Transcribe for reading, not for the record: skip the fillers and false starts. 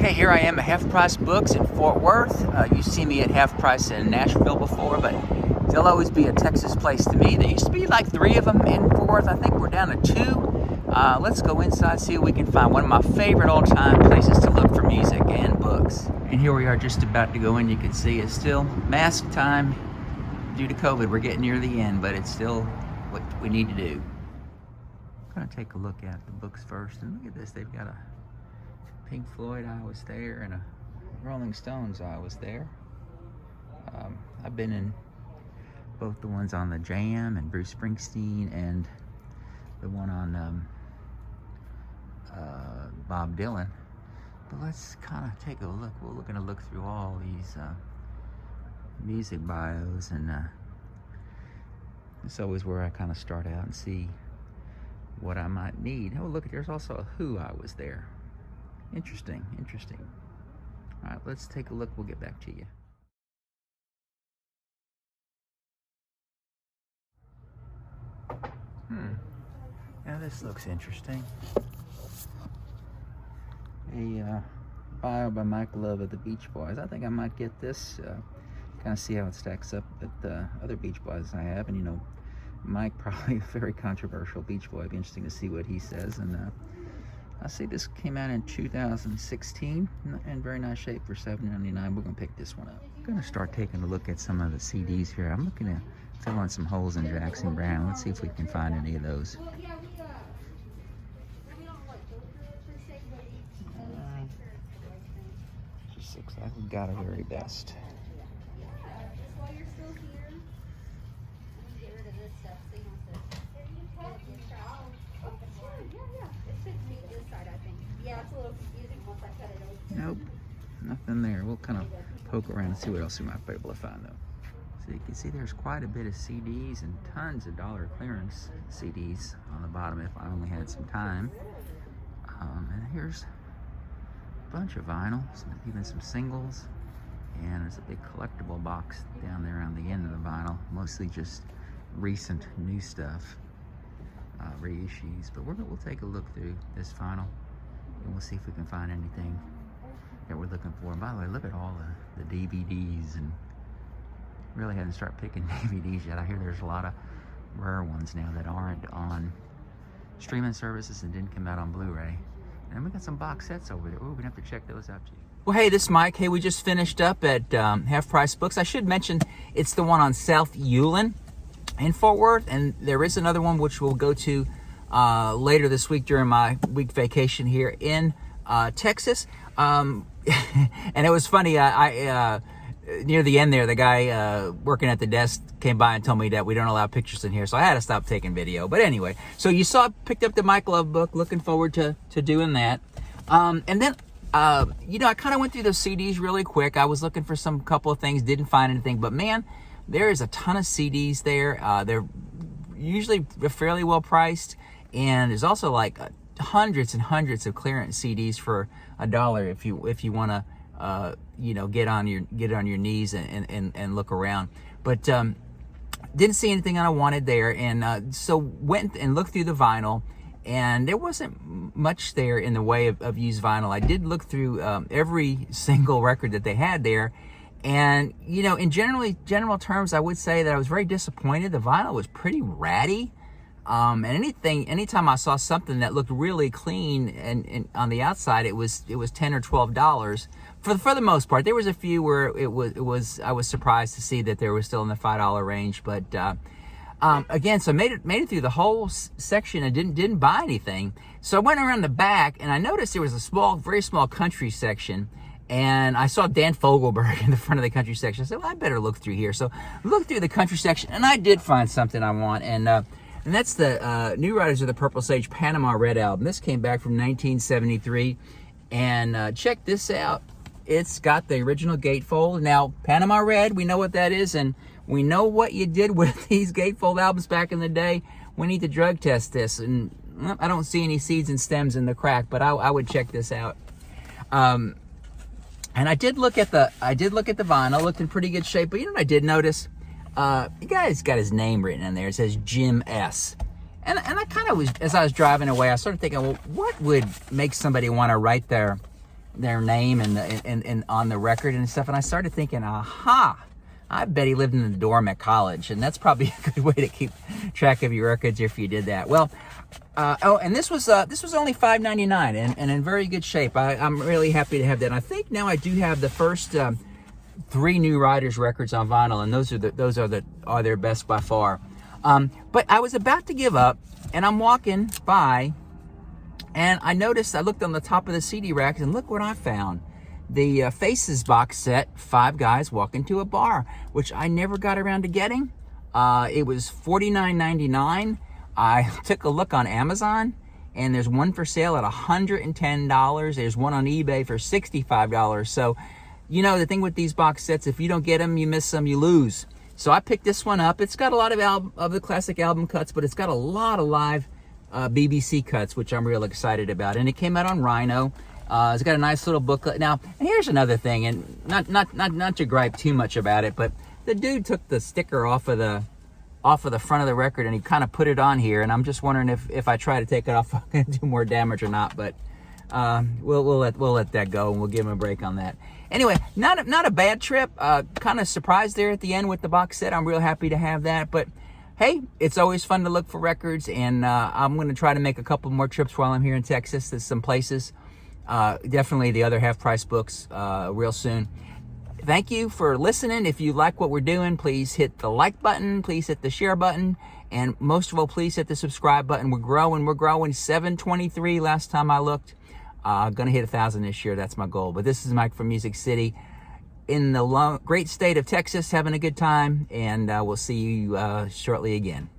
Okay, here I am at Half Price Books in Fort Worth. You've seen me at Half Price in Nashville before, but they'll always be a Texas place to me. There used to be like 3 of them in Fort Worth. I think we're down to 2. Let's go inside, see what we can find. One of my favorite all-time places to look for music and books. And here we are just about to go in. You can see it's still mask time due to COVID. We're getting near the end, but it's still what we need to do. I'm gonna take a look at the books first, and look at this. They've got a Pink Floyd, I Was There, and a Rolling Stones, I Was There. I've been in both the ones on the Jam and Bruce Springsteen and the one on Bob Dylan. But let's kind of take a look. We're going to look through all these music bios, and it's always where I kind of start out and see what I might need. Oh, look, there's also a Who, I Was There. Interesting, interesting. All right, let's take a look. We'll get back to you. Now this looks interesting. A bio by Mike Love of the Beach Boys. I think I might get this. Kind of see how it stacks up with the other Beach Boys I have. And you know, Mike, probably a very controversial Beach Boy. It'd be interesting to see what he says. And I see this came out in 2016 in very nice shape for $7.99. We're gonna pick this one up. I'm gonna start taking a look at some of the CDs here. I'm looking to fill in some holes in Jackson Browne. Let's see if we can find any of those. Just looks like we got our very best. Nope, nothing there. We'll kind of poke around and see what else we might be able to find, though. So you can see there's quite a bit of CDs and tons of dollar clearance CDs on the bottom if I only had some time. And here's a bunch of vinyl, even some singles, and there's a big collectible box down there on the end of the vinyl, mostly just recent new stuff, reissues. But we'll take a look through this vinyl, and we'll see if we can find anything that we're looking for. And by the way, look at all the DVDs, and really hadn't started picking DVDs yet. I hear there's a lot of rare ones now that aren't on streaming services and didn't come out on Blu-ray. And we got some box sets over there. We're gonna have to check those out too. Well, hey, this is Mike. Hey, we just finished up at Half Price Books. I should mention it's the one on South Hulen in Fort Worth, and there is another one which we'll go to later this week during my week vacation here in Texas. And it was funny, I near the end there, the guy working at the desk came by and told me that we don't allow pictures in here, so I had to stop taking video. But anyway, so you saw, picked up the Mike Love book, looking forward to doing that. And then, you know, I kind of went through those CDs really quick. I was looking for some couple of things, didn't find anything, but man, there is a ton of CDs there. They're usually fairly well priced, and there's also like hundreds and hundreds of clearance CDs for $1 if you want to you know, get on your knees and look around. But didn't see anything I wanted there, and so went and looked through the vinyl, and there wasn't much there in the way of used vinyl. I did look through every single record that they had there, and you know, in general terms, I would say that I was very disappointed. The vinyl was pretty ratty. And anytime I saw something that looked really clean and on the outside, it was $10 or $12 for the most part. There was a few where it was I was surprised to see that they were still in the $5 range. But again, so made it through the whole section and didn't buy anything. So I went around the back and I noticed there was a very small country section. And I saw Dan Fogelberg in the front of the country section. I said, well, I better look through here. So I looked through the country section, and I did find something I want. And that's the New Riders of the Purple Sage Panama Red album. This came back from 1973. And check this out. It's got the original gatefold. Now, Panama Red, we know what that is. And we know what you did with these gatefold albums back in the day. We need to drug test this. And well, I don't see any seeds and stems in the crack, but I would check this out. And I did look at the vinyl. Looked in pretty good shape. But you know what I did notice? The guy's got his name written in there. It says Jim S. And I kind of was, as I was driving away, I started thinking, well, what would make somebody want to write their their name and on the record and stuff. And I started thinking, aha, I bet he lived in the dorm at college, and that's probably a good way to keep track of your records if you did that. Well, and this was only $5.99 and in very good shape. I'm really happy to have that. And I think now I do have the first 3 New Riders records on vinyl, and those are their best by far. But I was about to give up, and I'm walking by, and I looked on the top of the CD racks, and look what I found. The Faces box set, 5 Guys Walk Into a Bar, which I never got around to getting. It was $49.99. I took a look on Amazon, and there's one for sale at $110. There's one on eBay for $65. So, you know, the thing with these box sets, if you don't get them, you miss them, you lose. So I picked this one up. It's got a lot of the classic album cuts, but it's got a lot of live BBC cuts, which I'm real excited about. And it came out on Rhino. It's got a nice little booklet. Now, and here's another thing, and not to gripe too much about it, but the dude took the sticker off of the front of the record, and he kind of put it on here, and I'm just wondering if I try to take it off, I'm going to do more damage or not. But we'll let that go, and we'll give him a break on that. Anyway, not a bad trip. Kind of surprised there at the end with the box set. I'm real happy to have that. But hey, it's always fun to look for records, and I'm going to try to make a couple more trips while I'm here in Texas. There's some places. Definitely the other Half Price books real soon. Thank you for listening. If you like what we're doing, please hit the like button, please hit the share button, and most of all, please hit the subscribe button. We're growing 723 last time I looked. Gonna hit 1,000 this year. That's my goal. But this is Mike from Music City in the great state of Texas, having a good time, and we'll see you shortly again.